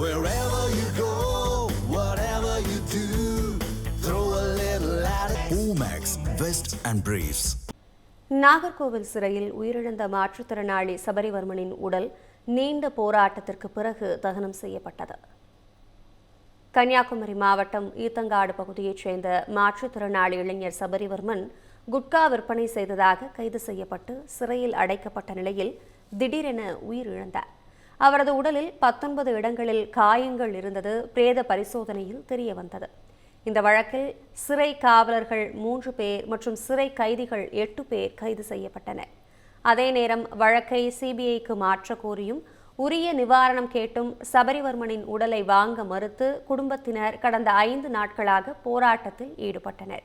Wherever you go, whatever you do, throw a little at it. Omax, Vest and Briefs. Nagercoil சிறையில் உயிரிழந்த மாற்றுத்திறனாளி சபரிவர்மனின் உடல் நீண்ட போராட்டத்திற்கு பிறகு தகனம் செய்யப்பட்டது. கன்னியாகுமரி மாவட்டம் ஈத்தங்காடு பகுதியைச் சேர்ந்த மாற்றுத்திறனாளி இளைஞர் சபரிவர்மன் குட்கா விற்பனை செய்ததாக கைது செய்யப்பட்டு சிறையில் அடைக்கப்பட்ட நிலையில் திடீரென உயிரிழந்தார். அவரது உடலில் 19 இடங்களில் காயங்கள் இருந்தது பிரேத பரிசோதனையில் தெரியவந்தது. இந்த வழக்கில் சிறை காவலர்கள் 3 பேர் மற்றும் சிறை கைதிகள் 8 பேர் கைது செய்யப்பட்டனர். அதே நேரம் வழக்கை சிபிஐக்கு மாற்ற கோரியும் உரிய நிவாரணம் கேட்டும் சபரிவர்மனின் உடலை வாங்க மறுத்து குடும்பத்தினர் கடந்த 5 நாட்களாக போராட்டத்தில் ஈடுபட்டனர்.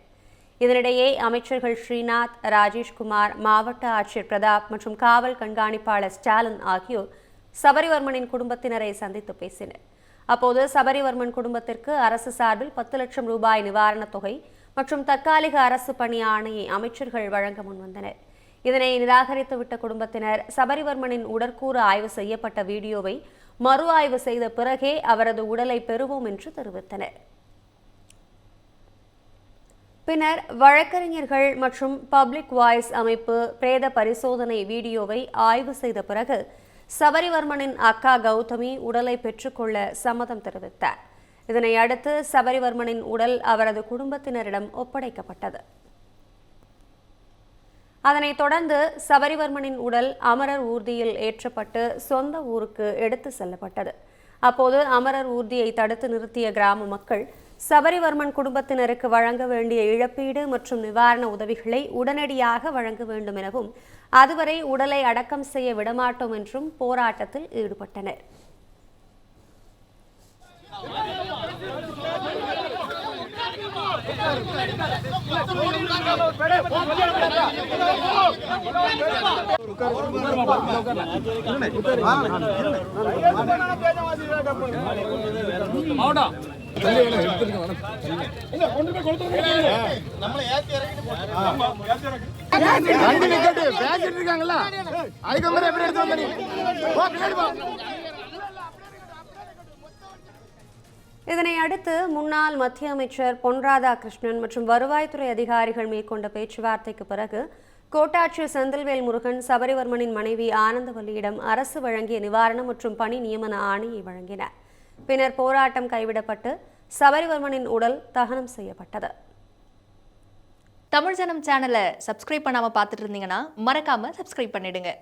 இதனிடையே அமைச்சர்கள் ஸ்ரீநாத், ராஜேஷ்குமார், மாவட்ட ஆட்சியர் பிரதாப் மற்றும் காவல் கண்காணிப்பாளர் ஸ்டாலின் ஆகியோர் சபரிவர்மனின் குடும்பத்தினரை சந்தித்து பேசினர். அப்போது சபரிவர்மன் குடும்பத்திற்கு அரசு சார்பில் 10 லட்சம் ரூபாய் நிவாரணத் தொகை மற்றும் தற்காலிக அரசு பணி ஆணையை அமைச்சர்கள் வழங்க முன்வந்தனர். இதனை நிராகரித்துவிட்ட குடும்பத்தினர் சபரிவர்மனின் உடற்கூறு ஆய்வு செய்யப்பட்ட வீடியோவை மறு ஆய்வு செய்த பிறகே அவரது உடலை பெறுவோம் என்று தெரிவித்தனர். பின்னர் வழக்கறிஞர்கள் மற்றும் பப்ளிக் வாய்ஸ் அமைப்பு பிரேத பரிசோதனை வீடியோவை ஆய்வு செய்த பிறகு சபரிவர்மனின் அக்கா கௌதமி உடலை பெற்றுக்கொள்ள சம்மதம் தெரிவித்தார். இதனை அடுத்து சபரிவர்மனின் உடல் அவரது குடும்பத்தினரிடம் ஒப்படைக்கப்பட்டது. அதனைத் தொடர்ந்து சபரிவர்மனின் உடல் அமரர் ஊர்தியில் ஏற்றப்பட்டு சொந்த ஊருக்கு எடுத்து செல்லப்பட்டது. அப்போது அமரர் ஊர்தியை தடுத்து நிறுத்திய கிராம மக்கள் சபரிவர்மன் குடும்பத்தினருக்கு வழங்க வேண்டிய இழப்பீடு மற்றும் நிவாரண உதவிகளை உடனடியாக வழங்க வேண்டும் எனவும் அதுவரை உடலை அடக்கம் செய்ய விடமாட்டோம் என்றும் போராட்டத்தில் ஈடுபட்டனர். இதனை அடுத்து முன்னாள் மத்திய அமைச்சர் பொன் ராதாகிருஷ்ணன் மற்றும் வருவாய்த்துறை அதிகாரிகள் மேற்கொண்ட பேச்சுவார்த்தைக்கு பிறகு கோட்டாட்சியர் செந்தில்வேல் முருகன் சபரிவர்மனின் மனைவி ஆனந்தவல்லியிடம் அரசு வழங்கிய நிவாரணம் மற்றும் பணி நியமன ஆணையை வழங்கினார். பின்னர் போராட்டம் கைவிடப்பட்டு சபரிவர்மனின் உடல் தகனம் செய்யப்பட்டது. தமிழ் ஜனம் சேனலை சப்ஸ்கிரைப் பண்ணாம பார்த்துட்டு இருந்தீங்கன்னா மறக்காம சப்ஸ்கிரைப் பண்ணிடுங்க.